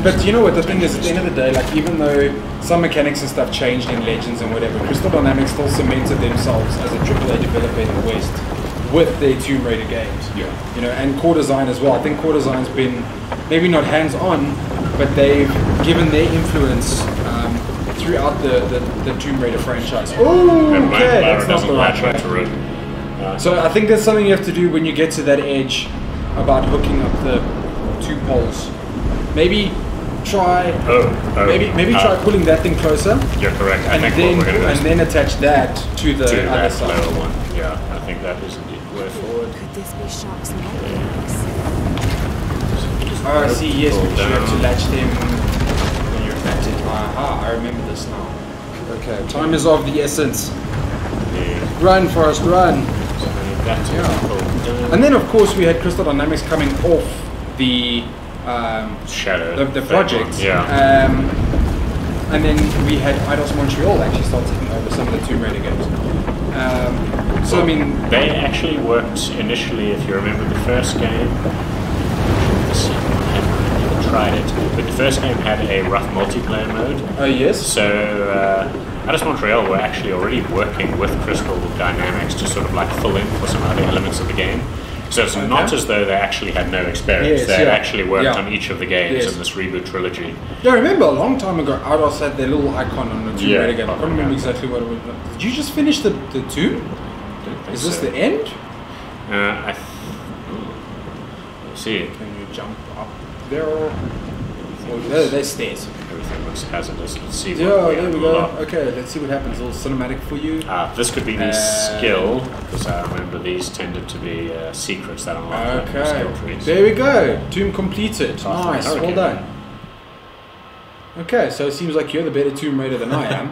but you know what, the thing is, at the end of the day, like, even though some mechanics and stuff changed in Legends and whatever, Crystal Dynamics still cemented themselves as a AAA developer in the West with their Tomb Raider games. Yeah. And core design as well. I think core design's been, maybe not hands-on, but they've given their influence throughout the Tomb Raider franchise. Oh, okay, that's not the right way. So I think that's something you have to do when you get to that edge about hooking up the two poles. Maybe try try pulling that thing closer. You're correct. And then attach that to the other side. Lower one. Yeah, I think that is indeed the way forward. Could this be Shark's Oh, I see. Yes, but you have to latch them when you're at it. Aha, I remember this now. Okay, time is of the essence. Yeah. Run, Forrest, run. And then, of course, we had Crystal Dynamics coming off the Shadow, the project, and then we had Eidos Montreal actually start taking over some of the Tomb Raider games. So I mean, they actually worked initially. If you remember the first game, I haven't tried it, but the first game had a rough multiplayer mode. Oh yes. So Eidos Montreal were actually already working with Crystal Dynamics to sort of like fill in for some other elements of the game. So it's not as though they actually had no experience. Yes, they had actually worked on each of the games in this reboot trilogy. Yeah, I remember a long time ago, Eidos had their little icon on the Tomb Raider game. I can't remember exactly what it was. Did you just finish the tomb? Is this the end? Let's see. Can you jump up there? Or there's stairs. Everything looks hazardous. Let's see. There we go. Okay, let's see what happens. A little cinematic for you. This could be the skill, because I remember these tended to be secrets that unlock the skill trees. There we go. Tomb completed. Nice. Well done. Okay, so it seems like you're the better Tomb Raider than I am.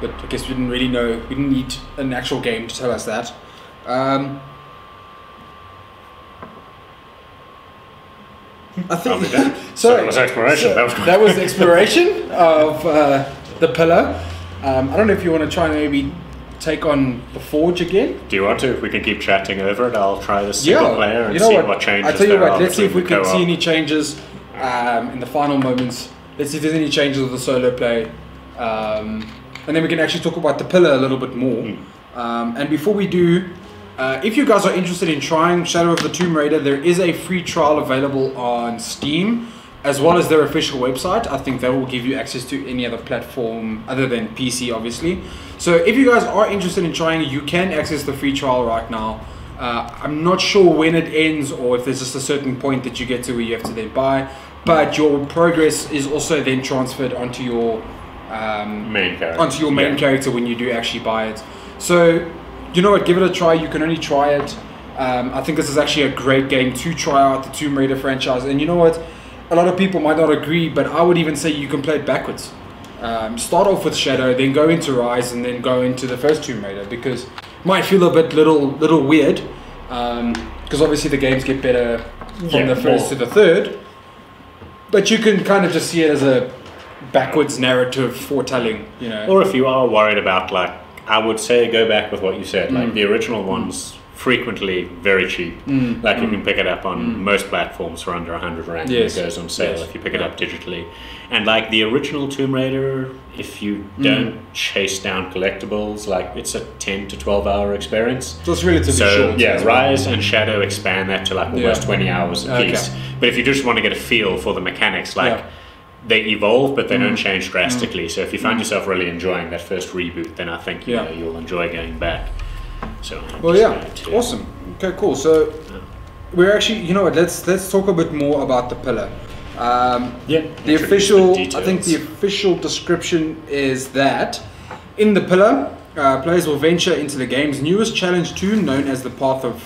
But I guess we didn't really know. We didn't need an actual game to tell us that. I think so. It was exploration. That was the exploration of the pillar. I don't know if you want to try and maybe take on the Forge again. Do you want to? If we can keep chatting over it, I'll try the single player and see what changes. I tell you what. Let's see if we can see any changes in the final moments. Let's see if there's any changes with the solo play, and then we can actually talk about the pillar a little bit more. And before we do. If you guys are interested in trying Shadow of the Tomb Raider, there is a free trial available on Steam, as well as their official website. I think that will give you access to any other platform other than PC, obviously. So if you guys are interested in trying, you can access the free trial right now. I'm not sure when it ends or if there's just a certain point that you get to where you have to then buy, but your progress is also then transferred onto your main character. Character when you do actually buy it. So you know what, give it a try. You can only try it I think this is actually a great game to try out, the Tomb Raider franchise. And you know what? A lot of people might not agree, but I would even say you can play it backwards. Start off with Shadow, then go into Rise, and then go into the first Tomb Raider, because it might feel a bit little weird, because obviously the games get better from the first to the third, but you can kind of just see it as a backwards narrative foretelling, you know. Or if you are worried about, like, I would say go back with what you said, like the original ones frequently very cheap. Like you can pick it up on most platforms for under 100 rand when it goes on sale if you pick it up digitally. And like the original Tomb Raider, if you don't chase down collectibles, like it's a 10 to 12 hour experience. So it's relatively short. Yeah, Rise and Shadow expand that to like almost 20 hours a piece. But if you just want to get a feel for the mechanics, like they evolve, but they don't change drastically. So if you find yourself really enjoying that first reboot, then I think you know, you'll enjoy going back. So awesome. Okay, cool. So we're actually, you know what? Let's talk a bit more about the pillar. The official, I think the official description is that in the pillar, players will venture into the game's newest challenge tomb, known as the Path of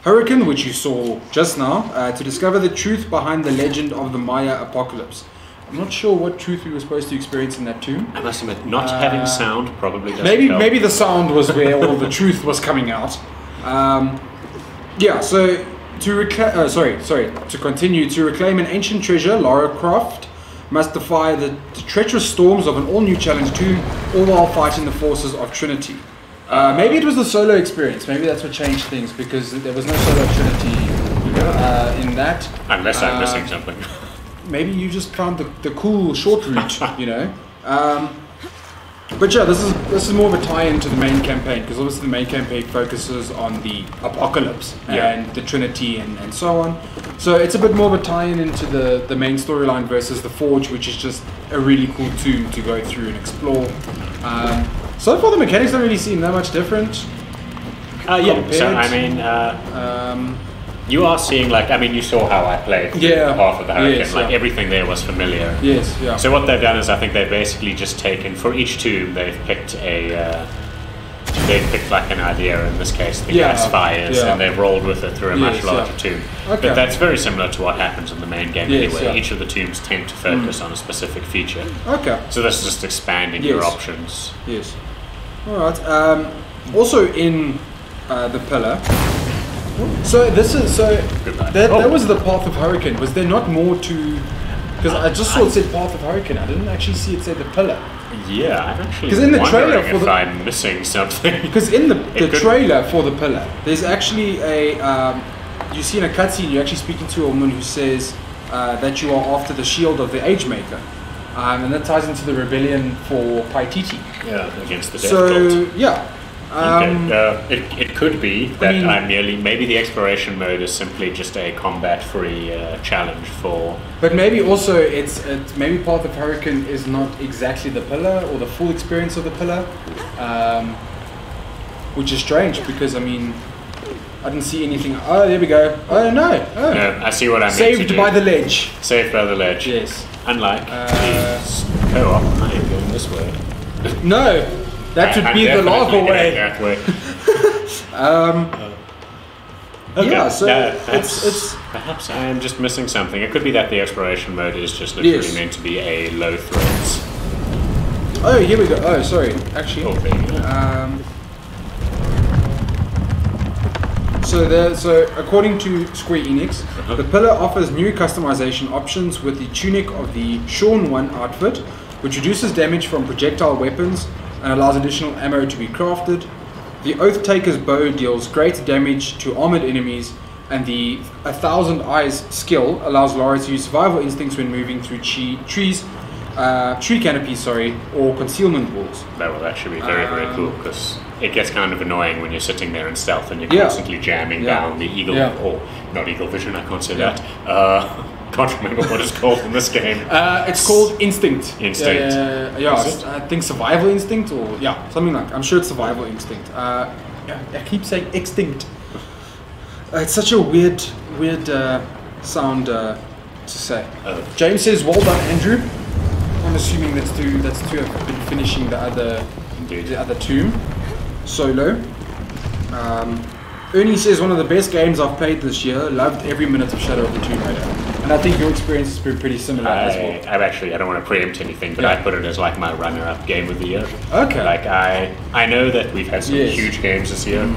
Hurricane, which you saw just now, to discover the truth behind the legend of the Maya apocalypse. I'm not sure what truth we were supposed to experience in that tomb. I must admit, not having sound probably doesn't help. Maybe the sound was where all the truth was coming out. So to continue, to reclaim an ancient treasure, Lara Croft must defy the treacherous storms of an all-new challenge tomb, all while fighting the forces of Trinity. Maybe it was the solo experience. Maybe that's what changed things, because there was no solo Trinity in that. Unless I'm missing something. Maybe you just found the cool short route, you know. But yeah, this is more of a tie-in to the main campaign, because obviously the main campaign focuses on the apocalypse and the Trinity and so on. So it's a bit more of a tie-in into the main storyline versus the Forge, which is just a really cool tomb to go through and explore. So far the mechanics don't really seem that much different. So I mean, you are seeing, like, I mean, you saw how I played Path of the Hurricane. Everything there was familiar. So what they've done is, I think they've basically just taken, for each tomb, they've picked like an idea, in this case the gas fires, and they've rolled with it through a much larger tomb. But that's very similar to what happens in the main game anyway. Each of the tombs tend to focus on a specific feature. So this is just expanding your options. Alright. Also in the pillar. So that was the Path of Hurricane. Was there not more to? Because I just saw it said Path of Hurricane. I didn't actually see it said the pillar. Yeah, I'm actually because in the trailer for I'm missing something. Because in the trailer for the pillar, there's actually a you see in a cutscene, you're actually speaking to a woman who says that you are after the shield of the Age Maker, and that ties into the rebellion for Paititi. Against the Death Cult. It could be that maybe the exploration mode is simply just a combat-free challenge for. But maybe also it's maybe Path of Hurricane is not exactly the pillar or the full experience of the pillar, which is strange because I mean I didn't see anything. Oh, there we go. Oh no! Oh. No, I see what I mean. Saved by the ledge. Saved by the ledge. Yes. Unlike the co-op, I am going this way. No. That would be the lava way. That way. It's perhaps I am just missing something. It could be that the exploration mode is just literally meant to be a low threats. Oh, here we go. Oh, sorry. Actually, so according to Square Enix, the pillar offers new customization options with the tunic of the Shaun 1 outfit, which reduces damage from projectile weapons and allows additional ammo to be crafted. The Oath Taker's bow deals greater damage to armored enemies, and the 1,000 Eyes skill allows Lara to use survival instincts when moving through tree canopies, or concealment walls. That will actually be very, very cool, because it gets kind of annoying when you're sitting there in stealth and you're constantly jamming down the eagle, or not eagle vision, I can't say that. Can't remember what it's called in this game. It's called Instinct. Instinct. I think Survival Instinct, or something like. I'm sure it's Survival Instinct. I keep saying extinct. It's such a weird sound to say. James says, "Well done, Andrew." I'm assuming that's to have been finishing the other tomb solo. Ernie says one of the best games I've played this year. Loved every minute of Shadow of the Tomb Raider. And I think your experience has been pretty similar as well. I don't want to preempt anything, but I put it as like my runner-up game of the year. Okay. Like I know that we've had some huge games this year,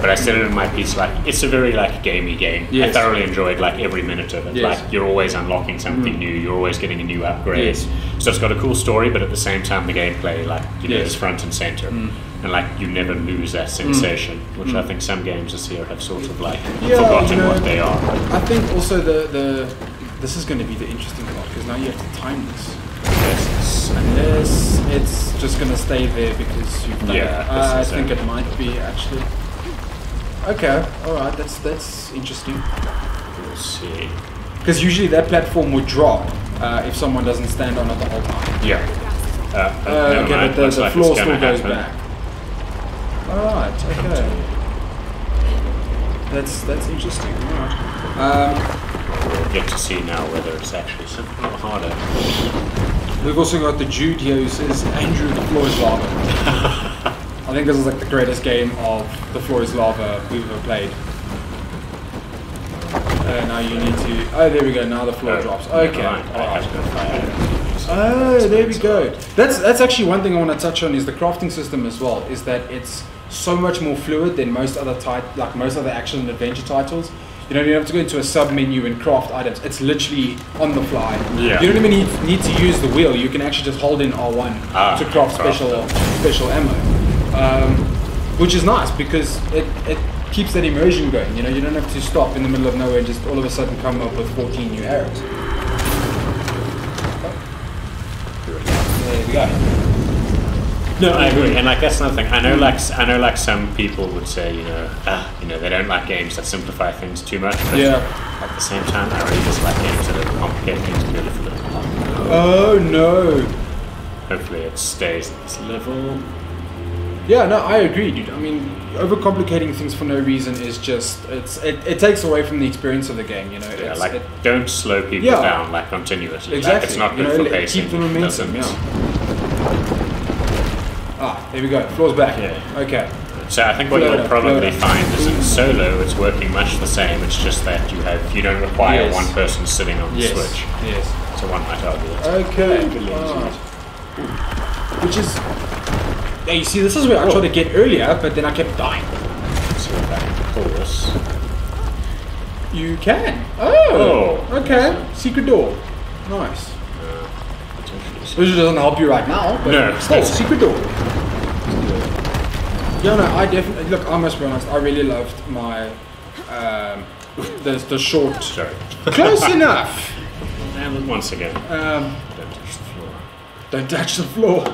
but I said it in my piece, like it's a very like gamey game. Yes. I thoroughly enjoyed like every minute of it. Yes. Like you're always unlocking something new, you're always getting a new upgrade. Yes. So it's got a cool story, but at the same time the gameplay like is front and center. And like you never lose that sensation, which I think some games this year have sort of like forgotten what they are. I think also this is going to be the interesting part, because now you have to time this. Yes. Unless it's just going to stay there because you've done it. I think it might be actually. Okay, alright, that's interesting. We'll see. Because usually that platform would drop if someone doesn't stand on it the whole time. Yeah. Okay, but the floor still goes back. Alright, okay. That's interesting. Alright. We'll get to see now whether it's actually something or harder. We've also got the Jude here who says, Andrew, the floor is lava. I think this is like the greatest game of the floor is lava we've ever played. Now you need to... Oh, there we go, now the floor drops. Okay. Oh, there we go. That's actually one thing I want to touch on is the crafting system as well, is that it's so much more fluid than most other most other action and adventure titles. You don't have to go into a sub-menu and craft items. It's literally on the fly. Yeah. You don't even need to use the wheel. You can actually just hold in R1 to craft special ammo. Which is nice because it keeps that immersion going. You don't have to stop in the middle of nowhere and just all of a sudden come up with 14 new arrows. There we go. No, I agree, and like that's another thing. I know, like some people would say, they don't like games that simplify things too much. But at the same time, I really just like games that complicate things purely for the fun. Oh no! Hopefully, it stays at this level. Yeah, no, I agree, dude. I mean, overcomplicating things for no reason is just it takes away from the experience of the game. Yeah, don't slow people down like continuously. Exactly. Like, it's not good for pacing. Keep the momentum. There we go. Floor's back. Yeah. Okay. So I think what you'll probably find is in solo it's working much the same. It's just that you don't require one person sitting on the switch. Yes. So one might argue that. Okay. Which is, you see, this is where I tried to get earlier, but then I kept dying. So if I can pull this, you can. Oh. Okay. Secret door. Nice. Which doesn't help you right now, but still, secret door. Yeah, no, I definitely, look, I must be honest, I really loved my, the short. Sorry. Close enough. And once again, don't touch the floor. Don't touch the floor.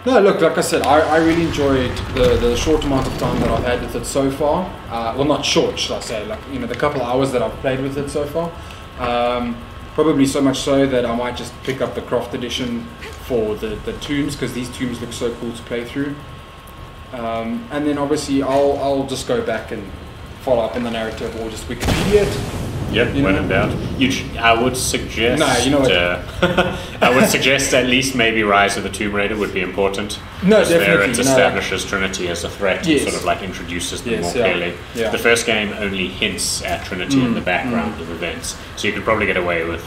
No, look, like I said, I really enjoyed the short amount of time that I've had with it so far. Well, not short, should I say, like, the couple hours that I've played with it so far. Probably so much so that I might just pick up the Croft edition for the tombs, because these tombs look so cool to play through. And then obviously I'll just go back and follow up in the narrative or just Wikipedia it. Yep, when in doubt. I would suggest. No, you know what? I would suggest at least maybe Rise of the Tomb Raider would be important. No, definitely. There it establishes Trinity as a threat and sort of like introduces them more clearly. Yeah. The first game only hints at Trinity in the background of events, so you could probably get away with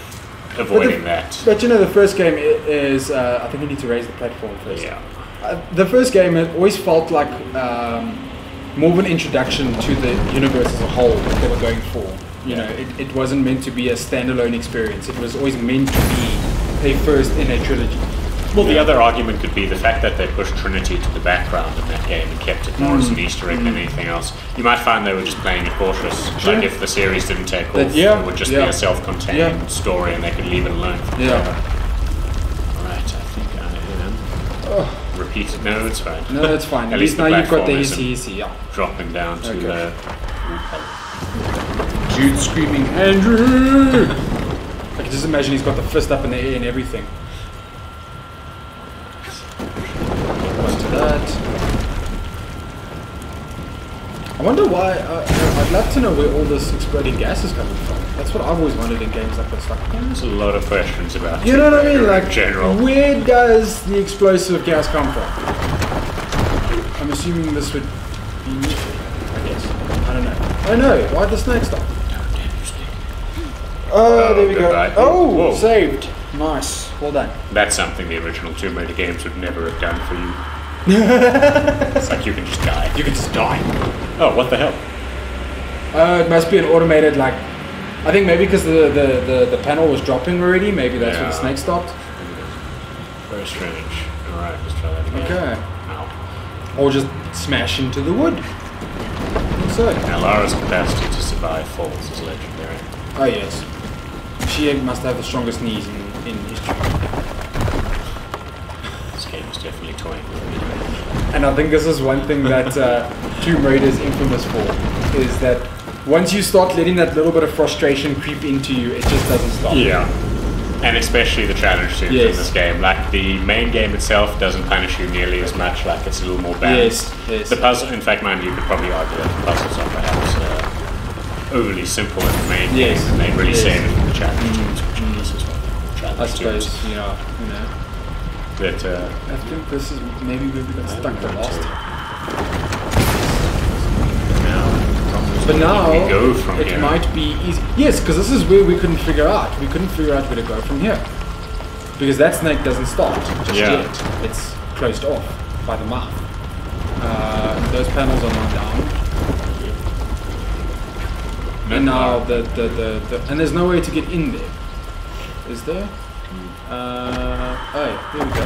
avoiding that. But the first game is. I think you need to raise the platform first. Yeah. The first game, it always felt like more of an introduction to the universe as a whole that they were going for. It wasn't meant to be a standalone experience. It was always meant to be a first in a trilogy. Well, the other argument could be the fact that they pushed Trinity to the background in that game and kept it more as an Easter egg than anything else. You might find they were just playing it cautious. Sure. Like if the series didn't take off, it would just be a self-contained story and they could leave it alone for forever. Alright, I think I am. Repeat it. No, it's fine. No, it's fine. At least now you've got the hissy, dropping down to the... Jude screaming, Andrew! I can just imagine he's got the fist up in the air and everything. What's that? I wonder why, I'd love to know where all this exploding gas is coming from. That's what I've always wondered in games like this. There's a lot of questions about you know what I mean? Like, general. Where does the explosive gas come from? I'm assuming this would be neutral, I guess. I don't know. Oh no, why'd the snake stop? Oh, there we go. Right. Oh, whoa. Saved. Nice. Well done. That's something the original Tomb Raider games would never have done for you. It's like you can just die. You can just die. Oh, what the hell? It must be an automated, like, I think maybe because the panel was dropping already, maybe that's where the snake stopped. Very strange. Alright, let's try that again. Okay. Ow. Or just smash into the wood. So. Now, Lara's capacity to survive falls is legendary. Oh yes. She must have the strongest knees in history. This game is definitely toying with me. And I think this is one thing that Tomb Raider is infamous for, is that once you start letting that little bit of frustration creep into you, it just doesn't stop. Yeah. And especially the challenge teams in this game. Like, the main game itself doesn't punish you nearly as much, like it's a little more balanced. Yes. The puzzle, in fact, mind you, could probably argue that the puzzles are perhaps overly simple in the main game, and they really save it for the challenge teams, which this is what the challenge I suppose, teams. you know. But, I think this is maybe where we got stuck the last time. But now, we go from it here. might be easy. Yes, because this is where we couldn't figure out. We couldn't figure out where to go from here. Because that snake doesn't start just yet. It's closed off by the mouth. Those panels are now down. And now and there's no way to get in there. Is there? Oh, here we go.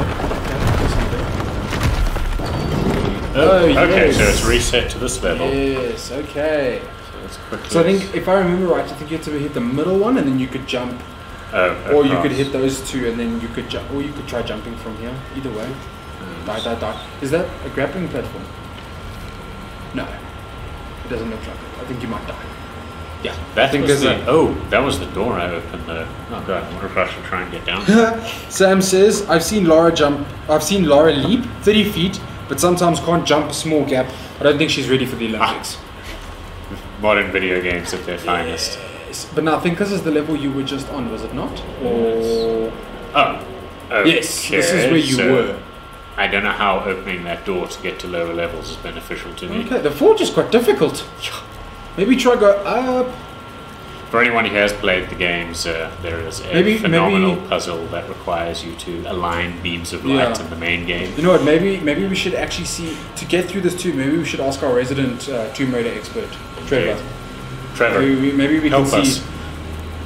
Okay, so it's reset to this level. Yes, okay. So I think, if I remember right, I think you had to hit the middle one and then you could jump. Or you could hit those two and then you could jump. Or you could try jumping from here. Either way. Die. Is that a grappling platform? No. It doesn't look like it. I think you might die. Yeah. That was the door I opened though. Oh god, I wonder if I should try and get down. Sam says, I've seen Lara leap 30 feet, but sometimes can't jump a small gap. I don't think she's ready for the Olympics. Modern video games at their finest. Yes. But now I think this is the level you were just on, was it not? Or okay, yes, this is where you were. I don't know how opening that door to get to lower levels is beneficial to me. Okay, the forge is quite difficult. Maybe try go up. For anyone who has played the games, there is a phenomenal puzzle that requires you to align beams of light in the main game. You know what? Maybe we should actually see, to get through this too. Maybe we should ask our resident Tomb Raider expert, Trevor. Maybe we help can us. See.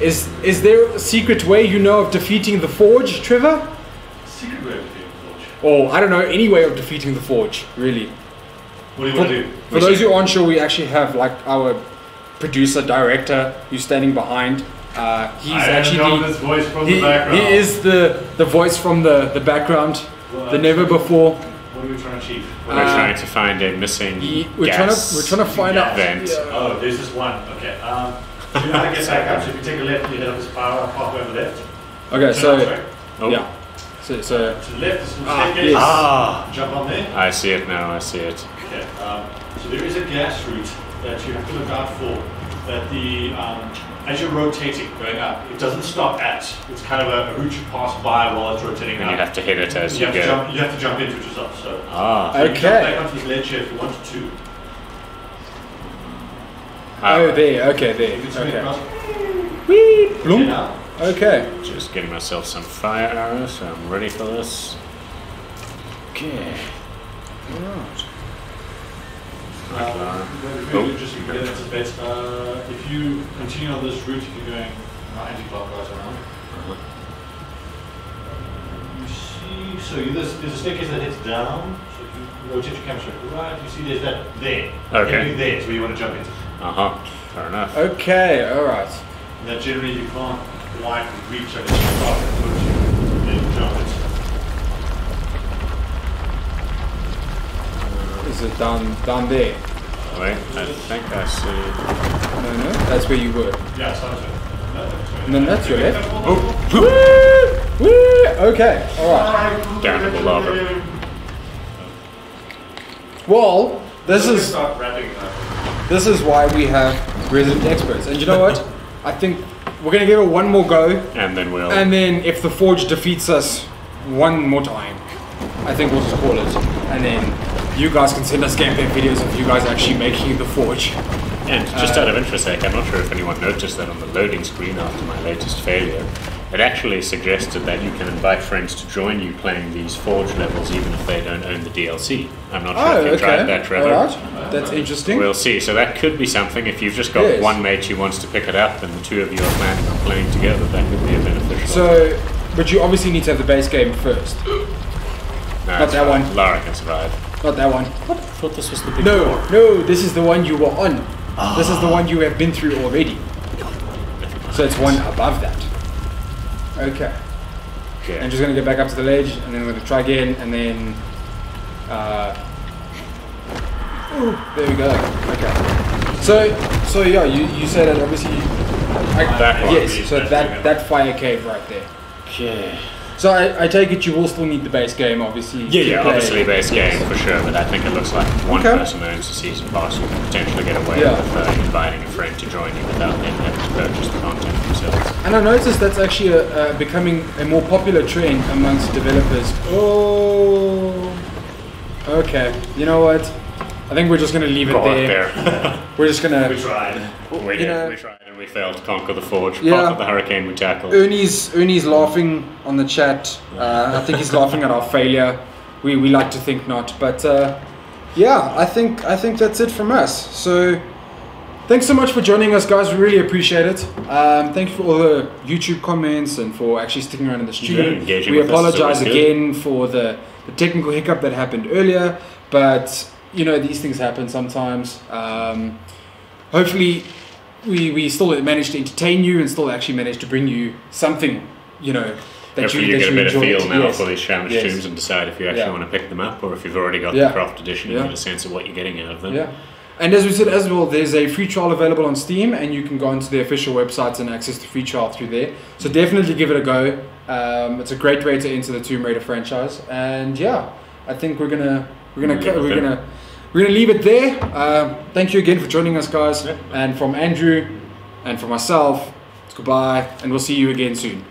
Is there a secret way you know of defeating the forge, Trevor? Secret way of defeating the forge? Or I don't know, any way of defeating the forge, really. What do you want to do? For those who aren't sure, we actually have like our producer, director, who's standing behind. He's actually this voice from the background. He is the voice from the background, the never before. What are we trying to achieve? We're trying to find a missing we're trying to find out vent. Oh, there's this one. Okay. So you know how to get back up. So if you take a left, you head up this power pathway on the left. Okay, so to the left, there's some staircase. Jump on there. I see it now. I see it. Okay. So there is a gas route that you have to look out for. That as you're rotating, going up, it doesn't stop at. It's kind of a route you pass by while it's rotating And up. you have to hit it as you go. You have to jump into it yourself. So, so okay. you can jump back onto this ledge here if you wanted to. There. Okay, there. You can swing across. Whee! Bloom. Okay. Just getting myself some fire arrows, so I'm ready for this. Okay. Alright. If you continue on this route, if you're going anti-clockwise around, you see, so there's a staircase that heads down, so if you rotate your camera to the right, you see there's that there. Okay. There's where you want to jump into. Fair enough. Okay, alright. And that generally you can't quite reach unless you start and then jump it. Is it down there? Wait, I think I see. No, that's where you were. Yeah, it's not so. And then that's your left. Oh! Woo! Okay, alright. Down in the lava. Well, this is why we have resident experts. And you know what? I think we're gonna give it one more go. And then And then if the forge defeats us one more time, I think we'll just call it. And then you guys can send us gameplay videos of you guys actually making the forge. And just out of interest, I'm not sure if anyone noticed that on the loading screen after my latest failure, it actually suggested that you can invite friends to join you playing these Forge levels even if they don't own the DLC. I'm not sure if you tried that, Trevor. Right. That's interesting. We'll see. So that could be something. If you've just got one mate who wants to pick it up and the two of you are planning on playing together, that could be a beneficial. So, but you obviously need to have the base game first. No, not that one. Lara can survive. Not that one. What? I thought this was the big No, this is the one you were on. This is the one you have been through already. So it's one above that. Okay. I'm just going to get back up to the ledge, and then I'm going to try again, and then... there we go. Okay. So yeah, you said that obviously... yes, so that fire cave right there. Okay. So I take it you will still need the base game, obviously. Yeah, obviously base game for sure, but I think it looks like one person owns the season pass who can potentially get away with inviting a friend to join you without them having to purchase the content themselves. And I noticed that's actually becoming a more popular trend amongst developers. Oh, okay. You know what? I think we're just going to leave it there. We're just going to... We tried. We tried and we failed to conquer the Forge. Part of the hurricane we tackled. Ernie's laughing on the chat. I think he's laughing at our failure. We like to think not. But yeah, I think that's it from us. So thanks so much for joining us, guys. We really appreciate it. Thank you for all the YouTube comments and for actually sticking around in the stream. We apologize again for the technical hiccup that happened earlier. But... you know, these things happen sometimes. Hopefully we still managed to entertain you and still actually managed to bring you something, you know, that hopefully you get a better feel now for these challenge tombs and decide if you actually want to pick them up, or if you've already got the craft edition, you get a sense of what you're getting out of them. Yeah. And as we said as well, there's a free trial available on Steam, and you can go onto the official websites and access the free trial through there. So definitely give it a go. It's a great way to enter the Tomb Raider franchise. And yeah, I think we're gonna leave it there. Thank you again for joining us, guys. And from Andrew and from myself, it's goodbye, and we'll see you again soon.